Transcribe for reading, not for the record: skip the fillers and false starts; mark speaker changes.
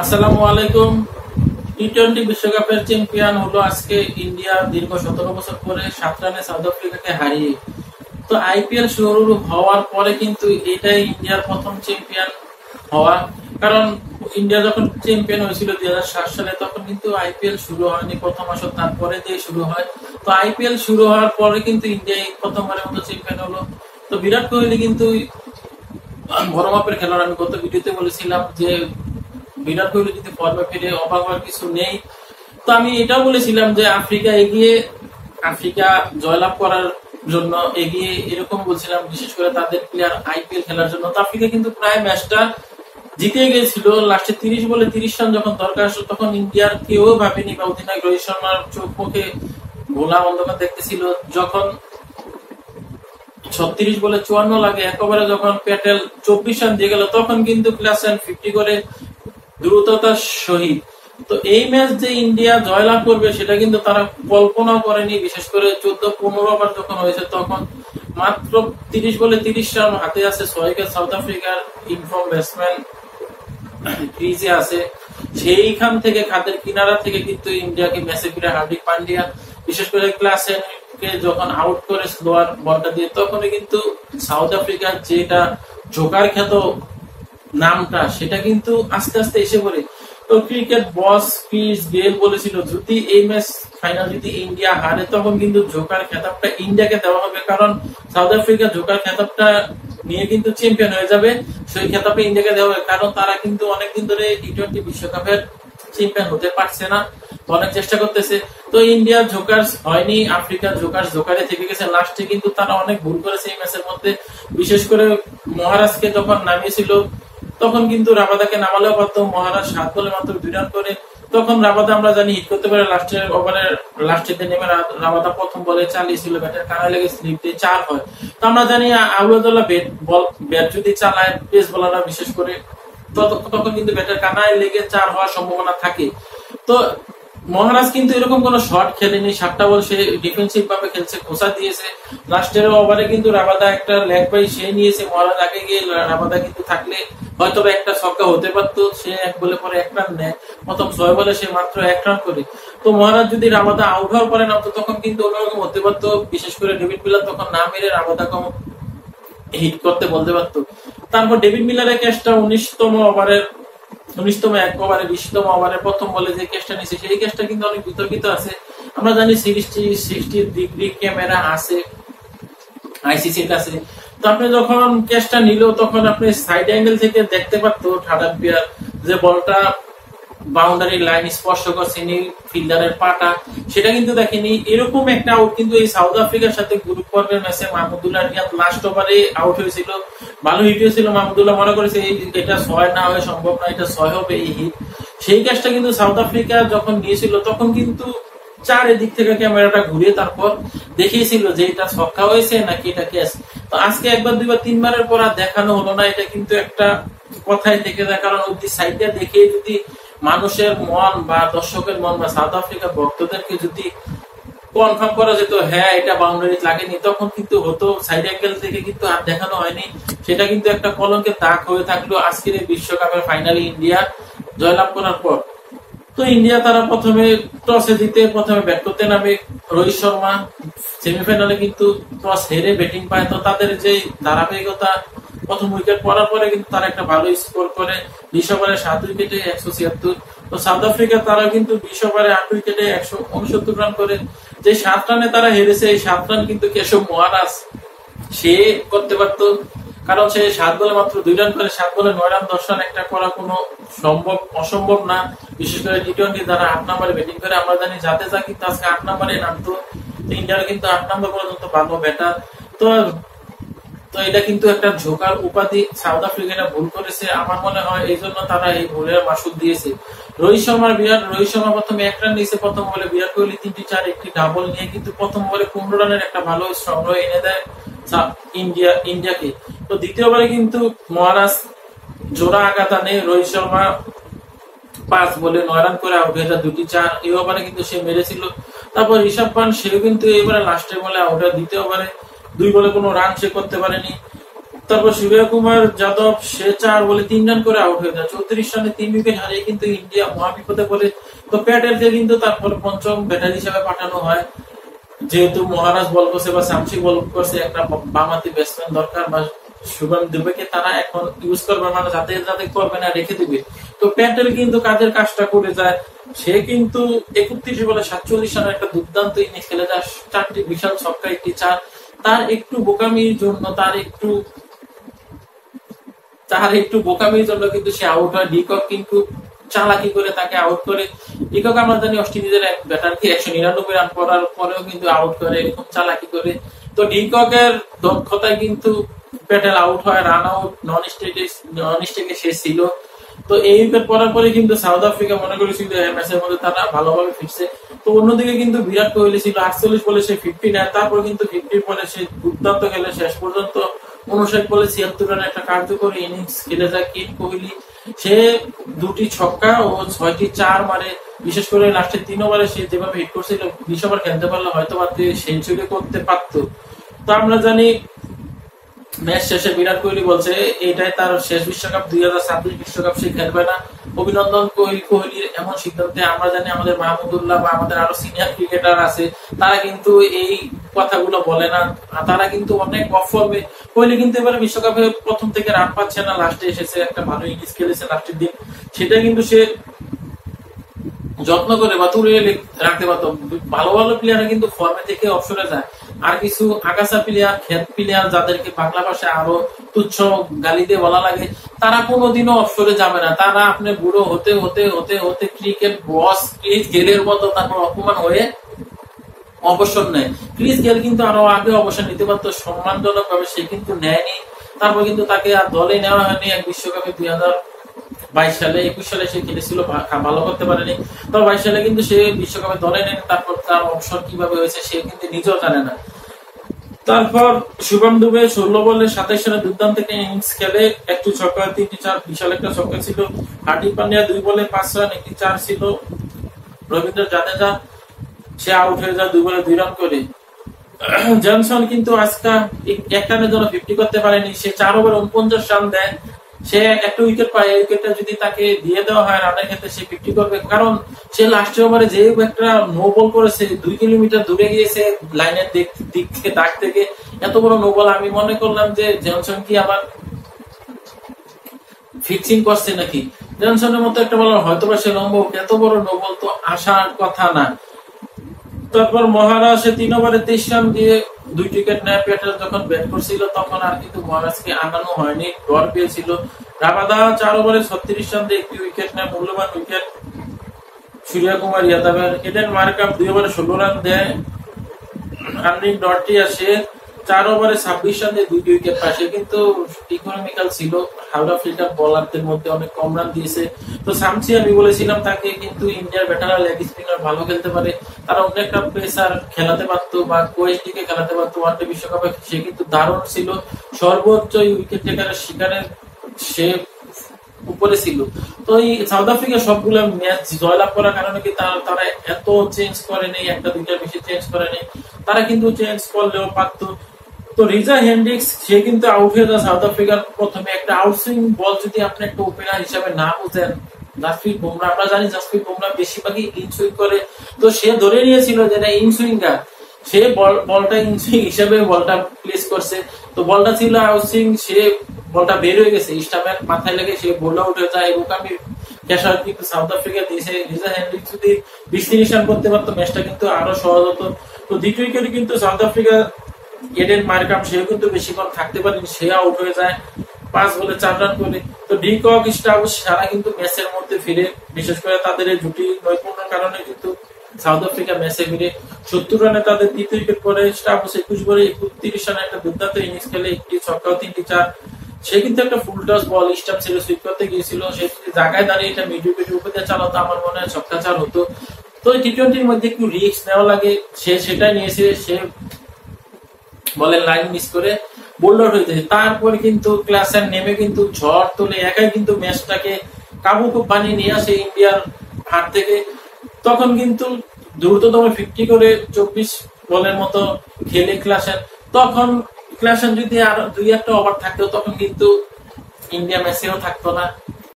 Speaker 1: আসসালামু আলাইকুম। টি-20 বিশ্বকাপের চ্যাম্পিয়ন হলো আজকে ইন্ডিয়া দীর্ঘ 17 বছর পরে 7 রানে সাউথ আফ্রিকাকে হারিয়ে। তো আইপিএল শুরু হওয়ার পরে কিন্তু এটাই ইন্ডিয়ার প্রথম চ্যাম্পিয়ন হওয়া। কারণ ইন্ডিয়া যখন চ্যাম্পিয়ন হয়েছিল 2007 সালে, তখন কিন্তু আইপিএল শুরু হয়নি, প্রথম আসর তারপরে দিয়ে শুরু হয়। তো আইপিএল শুরু হওয়ার পরে কিন্তু ইন্ডিয়া প্রথমবারের মতো চ্যাম্পিয়ন হলো। তো বিরাট কোহলি কিন্তু বড় মাপের খেলোয়াড়। আমি গত ভিডিওতে বলেছিলাম যে বিরাট কোহলি যদি ফর্মে ফিরে অবাক হওয়ার কিছু নেই। তো আমি এটাও বলেছিলাম যে আফ্রিকা জয়লাভ করার জন্য এগিয়ে, এরকম বলছিলাম, বিশেষ করে তাদের প্লেয়ার আইপিএল খেলার জন্য। তো আফ্রিকা কিন্তু প্রায় ম্যাচটা জিতে গেছিল। লাস্টে 30 বলে 30 রান যখন দরকার আসলো, তখন ইন্ডিয়ার কেউ ভাবেনি বা অধিনায়ক রোহিত শর্মার চোখ মুখে ঘোলা অন্ধকার দেখতেছিল। যখন 36 বলে 54 লাগে, একেবারে যখন প্যাটেল 24 রান দিয়ে গেল, তখন কিন্তু ক্লাস 50 করে দ্রুততার সহিত। তো এই ম্যাচ যে ইন্ডিয়া জয়লাভ করবে সেটা কিন্তু তারা কল্পনাও করেনি। বিশেষ করে 14-15 ওভার যখন হয়েছে, তখন মাত্র 30 বলে 30 রান হাতে আছে। 6 উইকেট সাউথ আফ্রিকার ইনফর্ম ব্যাটসম্যান ক্রিজে আছে। সেইখান থেকে খাদের কিনারা থেকে কিন্তু ইন্ডিয়াকে ম্যাচে ফিরে হার্দিক পান্ডিয়া, বিশেষ করে ক্লাসেন কে যখন আউট করে স্লোয়ার বলটা দিয়ে, তখনই কিন্তু সাউথ আফ্রিকার যেটা জোকার খ্যাত নামটা, সেটা কিন্তু আস্তে আস্তে এসে পড়ে। তো ক্রিকেট বস ক্রিস গেল বলেছিল, যদি এই ম্যাচ ফাইনাল যদি ইন্ডিয়া হারে, তখন কিন্তু জোকার খেতাবটা ইন্ডিয়াকে দেওয়া হবে। কারণ সাউথ আফ্রিকা জোকার খেতাবটা নিয়ে কিন্তু চ্যাম্পিয়ন হয়ে যাবে, সেই খেতাবটা ইন্ডিয়াকে দেওয়া হবে। কারণ তারা কিন্তু অনেকদিন ধরে টি-20 বিশ্বকাপের চ্যাম্পিয়ন হতে পারছে না, অনেক চেষ্টা করতেছে। তো ইন্ডিয়া জোকার্স হয়নি, আফ্রিকা জোকারে থেকে গেছে। লাস্টে কিন্তু তারা অনেক ভুল করেছে এই ম্যাচের মধ্যে। বিশেষ করে মহারাজকে যখন নামিয়েছিল, তখন কিন্তু রাবাদাকে নামালেও পারতো। মহারাজ 7 বলে মাত্র 2 রান করে, তখন রাবাদা আমরা জানি হিট করতে পারে। লাস্টের ওভারের লাস্টেতে নেমে রাবাদা প্রথম বলে চালিয়েছিল, ব্যাটের কানায় লেগে স্লিপ দিয়ে 4 হয়। তো আমরা জানি আউলাদুল্লাহ ব্যাট যদি চালায়, পেস বোলাররা বিশেষ করে, তখন কিন্তু ব্যাটের কানায় লেগে 4 হওয়ার সম্ভাবনা থাকে। তো মহারাজ কিন্তু এরকম কোন শট খেলেনি। 7টা বল সে ডিফেন্সিভ ভাবে খেলছে, খোঁচা দিয়েছে। লাস্টের ওভারে কিন্তু রাবাদা একটা লেগ বাই সে নিয়েছে। মহারাজ আগে গিয়ে রাবাদা কিন্তু থাকলে হয়তো একটা ছক্কা হতে পারতো। সে 1 বলে পরে 1 রান নেয়, প্রথম 6 বলে সে মাত্র 1 রান করে। তো মহারাজ যদি রাবাদা আউট হওয়ার পরে নামতো, তখন কিন্তু অন্যরকম হতে পারতো। বিশেষ করে ডেভিড মিলার তখন না মেরে রাবাদা কম হিট করতে বলতে পারতো। তারপর ডেভিড মিলারের ক্যাচটা 19তম ওভারের 19তম 1 ওভারে 20তম ওভারে প্রথম বলে যে ক্যাচটা নিয়েছে, সেই ক্যাচটা কিন্তু অনেক বিতর্কিত আছে। আমরা জানি 60 ডিগ্রি ক্যামেরা আছে আইসিসির কাছে। তো আপনি যখন ক্যাচটা নিল, তখন আপনি সাইড অ্যাঙ্গেল থেকে দেখতে পারতো থার্ড আম্পায়ার যে বলটা বাউন্ডারি লাইন স্পর্শ করছেনি ফিল্ডারের পাটা, সেটা কিন্তু দেখেনি। এরকম একটা আউট কিন্তু এই সাউথ আফ্রিকার সাথে গ্রুপ পর্বের ম্যাচে মাহমুদুল্লাহ রিয়াদ লাস্ট ওভারে আউট হয়েছিল। ভালো হিট হয়েছিল, মাহমুদুল্লাহ মনে করেছে এটা 6 না হয়ে সম্ভব না, এটা 6 হবে এই হিট। সেই ক্যাচটা কিন্তু সাউথ আফ্রিকা যখন নিয়েছিল, তখন কিন্তু চারিদিক থেকে ক্যামেরাটা ঘুরিয়ে তারপর দেখিয়েছিল যে এটা ছক্কা হয়েছে নাকি এটা ক্যাচ। তো আজকে 1 বার 2 বার 3 বারের পর আর দেখানো হলো না। এটা কিন্তু একটা কথাই থেকে যায়। কারণ ওই সাইডটা দেখে যদি মানুষের মন বা দর্শকের মন বা সাউথ আফ্রিকা ভক্তদেরকে যদি কনফার্ম করা যেত হ্যাঁ এটা বাউন্ডারি লাগেনি, তখন কিন্তু হতো। সাইড অ্যাঙ্গেল থেকে কিন্তু আর দেখানো হয়নি। সেটা কিন্তু একটা কলঙ্কের দাগ হয়ে থাকলো আজকের এই বিশ্বকাপের ফাইনালে ইন্ডিয়া জয়লাভ করার পর। তো ইন্ডিয়া তারা প্রথমে টসে জিতে প্রথমে ব্যাট করতে নামে। রোহিত শর্মা সেমিফাইনালে কিন্তু টস হেরে ব্যাটিং পায়। তো তাদের যে ধারাবাহিকতা, প্রথম উইকেট পড়ার পরে কিন্তু তারা একটা ভালো স্কোর করে 20 ওভারে 7 উইকেটে 176। তো সাউথ আফ্রিকা তারা কিন্তু 20 ওভারে 8 উইকেটে 169 রান করে। যে 7 রানে তারা হেরেছে, এই 7 রান কিন্তু কেশব মহারাজ সে করতে পারতো। কারণ সে 7 বলে মাত্র 2 রান করে, 7 বলে 9 রান 10 রান একটা করা কোনো অসম্ভব না। বিশেষ করে টি-20 যারা 8 নম্বরে ব্যাটিং করে, আমরা জানি জাদেজা কিন্তু আজকে 8 নম্বরে নামতো। ইন্ডিয়ার কিন্তু 8 নম্বর পর্যন্ত ভালো ব্যাটার। তো তো এটা কিন্তু একটা ঝোকার উপাধি। সাউথ আফ্রিকা ভুল করেছে আমার মনে হয়, এই জন্য তারা এই ভুলের মাসুল দিয়েছে। রোহিত শর্মা প্রথমে 1 রান নিয়েছে প্রথম বলে। বিরাট কোহলি 3টি 4 একটি ডাবল নিয়ে কিন্তু প্রথম বলে 15 রানের একটা ভালো সংগ্রহ এনে দেয় ইন্ডিয়াকে। তো দ্বিতীয়বারে কিন্তু মহারাজ জোড়া আঘাত আনে। রোহিত শর্মা 5 বলে 9 রান করে আউট হয়ে যায়, 2টি 4 এই ওভারে কিন্তু সে মেরেছিল। তারপর ঋষভ পান্ট সেও কিন্তু এবারে লাস্টের বলে আউট হয়। দ্বিতীয় ওভারে 2 বলে কোনো রান সে করতে পারেনি। তারপর সূর্য কুমার যাদব সে 4 বলে 3 রান করে আউট হয়ে যায়। 34 রানে 3 উইকেট হারিয়ে কিন্তু ইন্ডিয়া মহাবিপদে পড়ে। তো প্যাটেলকে কিন্তু তারপর পঞ্চম ব্যাটার হিসেবে পাঠানো হয়, যেহেতু মহারাজ বল করছে বা শামসি বল করছে, একটা বামহাতি ব্যাটসম্যান দরকার বা শুভম দুবেকে তারা এখন ইউজ করবে, মানে যাতে যাতে করবে না রেখে দিবে। তো প্যাটেল কিন্তু কাজের কাজটা করে যায়। সে কিন্তু 31 বলে 47 রানের একটা দুর্দান্ত ইনিংস খেলে যায়, 4টি বিশাল ছক্কা, 1টি 4। তার একটু বোকামির জন্য কিন্তু সে আউট হয়। ডিকক কিন্তু চালাকি করে তাকে আউট করে। ডিকক আমরা জানি অস্ট্রেলিয়ার এক ব্যাটারকে 199 রান করার পরেও কিন্তু আউট করে, এরকম চালাকি করে। তো ডিককের দক্ষতায় কিন্তু প্যাটেল আউট হয়, রান আউট নন স্টেকে শেষ ছিল। তো এই উইকেট পড়ার পরে কিন্তু সাউথ আফ্রিকা মনে করেছিল ম্যাচের মধ্যে তারা ভালোভাবে ফিরছে। তো অন্যদিকে কিন্তু বিরাট কোহলি ছিল 48 বলে সে 50 নেয়, তারপর কিন্তু 50 বলে সে দুর্দান্ত খেলে শেষ পর্যন্ত 59 বলে 76 রানের একটা কার্যকরী ইনিংস খেলে যায় কিং কোহলি। সে 2টি ছক্কা ও 6টি 4 মারে। বিশেষ করে লাস্টের 3 ওভারে সে যেভাবে হিট করছিল, 20 ওভার খেলতে পারলে হয়তো সেঞ্চুরি করতে পারতো। তো আমরা জানি ম্যাচ শেষে বিরাট কোহলি বলছে এটাই তার শেষ বিশ্বকাপ, 2026 বিশ্বকাপ সে খেলবে না। অভিনন্দন কোহলির এমন সিদ্ধান্তে। আমরা জানি আমাদের মাহমুদুল্লাহ বা আমাদের আরো সিনিয়র ক্রিকেটার আছে, তারা কিন্তু এই কথাগুলো বলে না, তারা কিন্তু অনেক অফর্মে। কোহলি কিন্তু এবারে বিশ্বকাপে প্রথম থেকে রান পাচ্ছে না, লাস্টে এসেছে, একটা ভালো ইনিংস খেলেছে লাস্টের দিন, সেটা কিন্তু সে যত্ন করে বা তুলে রাখতে পারতো। ভালো ভালো প্লেয়ার কিন্তু ফর্মে থেকে অবসরে যায়, আর কিছু আগাছা প্লেয়ার, খেত প্লেয়ার, যাদেরকে বাংলা ভাষায় আরো তুচ্ছ গালি দিয়ে বলা লাগে, তারা কোনোদিনও অবসরে যাবে না। তারা আপনি বুড়ো হতে হতে হতে হতে ক্রিকেট বস ক্রিস গেলের মতো তারপর অপমান হয়ে অবসর নেয়। ক্রিস গেল কিন্তু আরো আগে অবসর নিতে পারতো সম্মানজনক ভাবে, সে কিন্তু নেয়নি। তারপর কিন্তু তাকে আর দলে নেওয়া হয়নি এক বিশ্বকাপে 2022 সালে। 21 সালে সে খেলেছিল, ভালো করতে পারেনি। তবে 22 সালে কিন্তু সে বিশ্বকাপে দলে নেন। তারপর তার অবসর কিভাবে হয়েছে সে কিন্তু নিজেও জানে না। তারপর শুভম দুবে 16 বলে 27 রানে দুর্দান্ত একটা ইনিংস খেলে, একটু ছক্কা, 3টি 4, বিশাল একটা ছক্কা ছিল। হার্দিক পান্ডিয়া 2 বলে 5 রান, 1টি 4 ছিল। রবীন্দ্র জাদেজা সে আউট হয়ে যায় 2 বলে 2 রান করে। জনসন কিন্তু আজকে এক রানের জন্য 50 করতে পারেনি, সে 4 ওভার 49 রান দেয়। সে একটা উইকেট পায়, উইকেটটা যদি তাকে দিয়ে দেওয়া হয় রানের ক্ষেত্রে সে 50 করবে, কারণ সে লাস্ট ওভারে যে একটা নো বল করেছে, 2 কিলোমিটার দূরে গিয়েছে লাইনের দিক থেকে, দাগ থেকে, এত বড় নো বল। আমি মনে করলাম যে জনসন কি আবার ফিক্সিং করছে নাকি। জনসনের মতো একটা বলার হয়তো বা সে লম্বা, এত বড় নো বল তো আসার কথা না। তারপর মহারাজ 3 ওভারে 23 রান দিয়ে 2 উইকেট নেয়। প্যাটেল যখন ব্যাট করছিল তখন আর কিন্তু মহারাজকে আনানো হয়নি, ডর পেয়েছিল। রাবাদা 4 ওভারে 36 রান দিয়ে 1 উইকেট নেয়, মূল্যবান উইকেট সূর্য কুমার যাদবের। এডেন মার্কাপ 2 ওভারে 16 রান দেয়। আর্নিং ডটটি আসে 4 ওভারে 26 রান দিয়ে 2 উইকেট পায়। সে কিন্তু ইকোনমিক্যাল ছিল, হাওড়া ফিল্ডার বোলারদের মধ্যে অনেক কম রান দিয়েছে। তো শামসি আমি বলেছিলাম তাকে কিন্তু ইন্ডিয়ার ব্যাটাররা লেগ স্পিনার ভালো খেলতে পারে, তারা অন্য একটা পেসার খেলাতে পারতো বা কোয়েস্টিকে খেলাতে পারতো। ওয়ানডে বিশ্বকাপে সে কিন্তু দারুণ ছিল, সর্বোচ্চ উইকেট টেকারের শিকারে সে উপরে ছিল। তো এই সাউথ আফ্রিকা সবগুলো ম্যাচ জয়লাভ করার কারণে কি তারা এত চেঞ্জ করেনি, একটা দুইটা বেশি চেঞ্জ করেনি, তারা কিন্তু চেঞ্জ করলেও পারতো। তো রিজা হেন্ড্রিক্স সে কিন্তু আউট হয়ে যায় সাউথ আফ্রিকার প্রথমে। একটা আউটসুইং বল যদি আপনি একটা ওপেনার হিসাবে না বুঝেন, জাসপ্রীত বুমরা, আমরা জানি জাসপ্রীত বুমরা বেশিরভাগই ইনসুইং করে, তো সে ধরে নিয়েছিল যে না ইনসুইঙ্গার, সে বলটা ইনসুইং হিসেবে বলটা প্লেস করছে। তো বলটা ছিল আউটসুইং, সে বলটা বের হয়ে গেছে, স্টাম্পের মাথায় লেগে সে বোল আউট হয়ে যায়। এবং আমি ক্যাশার কিন্তু সাউথ আফ্রিকা দিয়েছে। রিজা হেন্ড্রিক্স যদি 20-30 রান করতে পারতো ম্যাচটা কিন্তু আরো সহজ হতো। তো দ্বিতীয় উইকেটে কিন্তু সাউথ আফ্রিকা এডেন মার্কাম সেও কিন্তু বেশিক্ষণ থাকতে পারেনি, সে আউট হয়ে যায় 5 বলে 4 রান করে। তো ডিকক স্টাউস সারা কিন্তু ম্যাচের মধ্যে ফিরে, বিশেষ করে তাদের এই জুটি নৈপুণ্যের কারণে কিন্তু সাউথ আফ্রিকা ম্যাচে ফিরে 70 রানে তাদের তৃতীয় উইকেট পরে। স্টাউস 21 বলে 31 রানে একটা দুর্দান্ত ইনিংস খেলে, 1টি ছক্কা ও 3টি 4। সে কিন্তু একটা ফুল টস বল স্টাম্প ছিল, সুইপ করতে গিয়েছিল, সে যদি জায়গায় দাঁড়িয়ে এটা মিড উইকেট উপর দিয়ে চালাতো আমার মনে হয় ছক্কা 4 হতো। তো টি-20-র মধ্যে একটু রিস্ক নেওয়া লাগে, সে সেটাই নিয়েছে। সে বলের লাইন মিস করে বোল্ড আউট হয়ে যায়। তারপরে কিন্তু ক্লাসের নেমে কিন্তু ঝড় তোলে, একাই কিন্তু ম্যাচটাকে কাবু বানিয়ে নিয়ে আসে ইন্ডিয়ার হাত থেকে। তখন কিন্তু দ্রুততম 50 করে 24 বলের মতো খেলে ক্লাসের। তখন ক্লাসেন যদি আর দুই একটা ওভার থাকতো তখন কিন্তু ইন্ডিয়া ম্যাচেও থাকতো না।